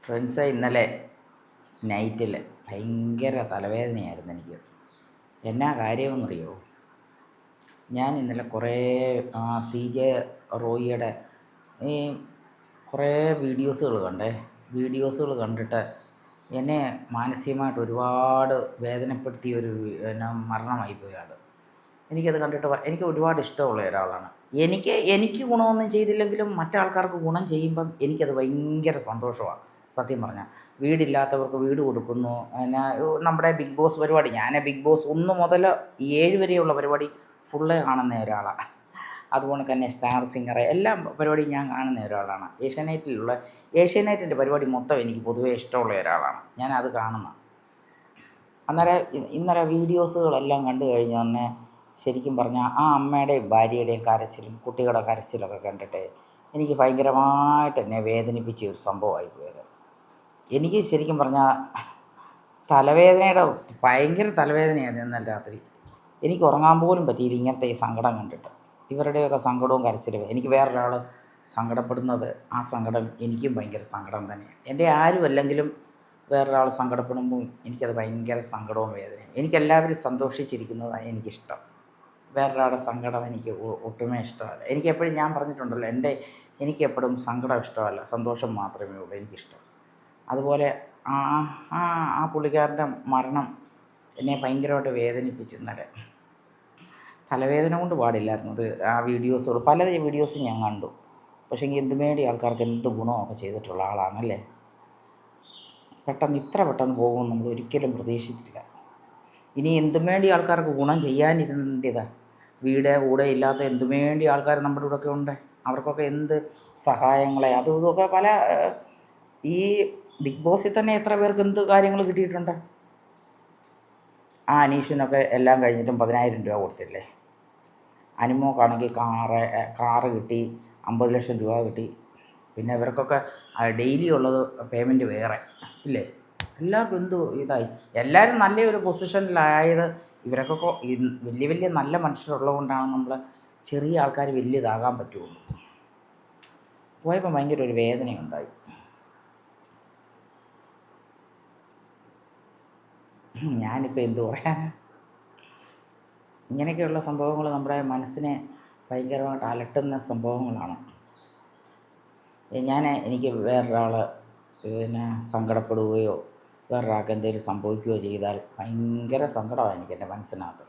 Friends ഇന്നലെ നൈറ്റിൽ ഭയങ്കര തലവേദനയായിരുന്നു എനിക്ക്. എന്നാ കാര്യമെന്നറിയോ? ഞാൻ ഇന്നലെ കുറേ CJ റോയിയുടെ ഈ കുറേ വീഡിയോസുകൾ കണ്ടിട്ട് എന്നെ മാനസികമായിട്ട് ഒരുപാട് വേദനപ്പെടുത്തിയ ഒരു മരണമായിപ്പോയി ആൾ. എനിക്കത് കണ്ടിട്ട് എനിക്ക് ഒരുപാട് ഇഷ്ടമുള്ള ഒരാളാണ്. എനിക്ക് ഗുണമൊന്നും ചെയ്തില്ലെങ്കിലും മറ്റാൾക്കാർക്ക് ഗുണം ചെയ്യുമ്പം എനിക്കത് ഭയങ്കര സന്തോഷമാണ്. സത്യം പറഞ്ഞാൽ വീടില്ലാത്തവർക്ക് വീട് കൊടുക്കുന്നു. പിന്നെ നമ്മുടെ ബിഗ് ബോസ് പരിപാടി, ഞാൻ ബിഗ് ബോസ് 1 മുതൽ 7 വരെയുള്ള പരിപാടി ഫുള്ള് കാണുന്ന ഒരാളാണ്. അതുപോലെ തന്നെ സ്റ്റാർ സിംഗർ എല്ലാ പരിപാടിയും ഞാൻ കാണുന്ന ഒരാളാണ്. ഏഷ്യാനെറ്റിൻ്റെ പരിപാടി മൊത്തം എനിക്ക് പൊതുവേ ഇഷ്ടമുള്ള ഒരാളാണ്. ഞാനത് കാണുന്നത്. ഇന്നലെ വീഡിയോസുകളെല്ലാം കണ്ടു കഴിഞ്ഞ തന്നെ ശരിക്കും പറഞ്ഞാൽ ആ അമ്മയുടെയും ഭാര്യയുടെയും കരച്ചിലും കുട്ടികളുടെ കരച്ചിലൊക്കെ കണ്ടിട്ട് എനിക്ക് ഭയങ്കരമായിട്ട് എന്നെ വേദനിപ്പിച്ച ഒരു സംഭവമായി പോയത്. എനിക്ക് ശരിക്കും പറഞ്ഞാൽ ഭയങ്കര തലവേദനയായിരുന്നു ഇന്നലെ രാത്രി. എനിക്ക് ഉറങ്ങാൻ പോലും പറ്റിയില്ല ഇങ്ങനത്തെ ഈ സങ്കടം കണ്ടിട്ട്. ഇവരുടെയൊക്കെ സങ്കടവും കരച്ചിലും എനിക്ക് വേറൊരാൾ സങ്കടപ്പെടുന്നത്, ആ സങ്കടം എനിക്കും ഭയങ്കര സങ്കടം തന്നെയാണ്. എൻ്റെ ആരുമല്ലെങ്കിലും വേറൊരാൾ സങ്കടപ്പെടുമ്പോൾ എനിക്കത് ഭയങ്കര സങ്കടവും വേദനയും. എനിക്കെല്ലാവരും സന്തോഷിച്ചിരിക്കുന്നതാണ് എനിക്കിഷ്ടം. വേറൊരാളുടെ സങ്കടം എനിക്ക് ഒട്ടുമേ ഇഷ്ടമല്ല. എനിക്കെപ്പോഴും ഞാൻ പറഞ്ഞിട്ടുണ്ടല്ലോ, എനിക്കെപ്പോഴും സങ്കടം ഇഷ്ടമല്ല, സന്തോഷം മാത്രമേ ഉള്ളൂ എനിക്കിഷ്ടം. അതുപോലെ ആ പുള്ളിക്കാരൻ്റെ മരണം എന്നെ ഭയങ്കരമായിട്ട് വേദനിപ്പിച്ചു ഇന്നലെ. തലവേദന കൊണ്ട് പാടില്ലായിരുന്നു അത്. ആ പല വീഡിയോസും ഞാൻ കണ്ടു. പക്ഷേ എന്തുവേണ്ടി ആൾക്കാർക്ക് എന്ത് ഗുണമൊക്കെ ചെയ്തിട്ടുള്ള ആളാണല്ലേ. ഇത്ര പെട്ടെന്ന് പോകുമെന്ന് നമ്മൾ ഒരിക്കലും പ്രതീക്ഷിച്ചില്ല. ഇനി എന്തുവേണ്ടി ആൾക്കാർക്ക് ഗുണം ചെയ്യാനിരുന്നതാണ്. വീട് കൂടെ ഇല്ലാത്ത എന്തുവേണ്ടി ആൾക്കാർ നമ്മുടെ കൂടെയൊക്കെ ഉണ്ട്. അവർക്കൊക്കെ എന്ത് സഹായങ്ങളെ അതും ഇതൊക്കെ പല ഈ ബിഗ് ബോസിൽ തന്നെ എത്ര പേർക്ക് എന്ത് കാര്യങ്ങൾ കിട്ടിയിട്ടുണ്ട്. ആ അനീഷിനൊക്കെ എല്ലാം കഴിഞ്ഞിട്ടും 10,000 രൂപ കൊടുത്തില്ലേ. അനുമോക്കാണെങ്കിൽ കാറ് കിട്ടി, 50 ലക്ഷം രൂപ കിട്ടി. പിന്നെ ഇവർക്കൊക്കെ ഡെയിലി ഉള്ളത് പേയ്മെൻറ്റ് വേറെ ഇല്ലേ. എല്ലാവർക്കും എന്തു ഇതായി. എല്ലാവരും നല്ലൊരു പൊസിഷനിലായത് ഇവരൊക്കെ വലിയ നല്ല മനുഷ്യരുള്ളത് കൊണ്ടാണ് നമ്മൾ ചെറിയ ആൾക്കാർ വലിയതാകാൻ പറ്റുള്ളൂ. പോയപ്പോൾ ഭയങ്കര ഒരു വേദനയുണ്ടായി. ഞാനിപ്പോൾ എന്തു പറയാൻ. ഇങ്ങനെയൊക്കെയുള്ള സംഭവങ്ങൾ നമ്മുടെ മനസ്സിനെ ഭയങ്കരമായിട്ട് അലട്ടുന്ന സംഭവങ്ങളാണ്. എനിക്ക് വേറൊരാൾ സങ്കടപ്പെടുകയോ വേറൊരാൾക്ക് എന്തെങ്കിലും സംഭവിക്കുകയോ ചെയ്താൽ ഭയങ്കര സങ്കടമാണ് എനിക്ക് എൻ്റെ മനസ്സിനകത്ത്.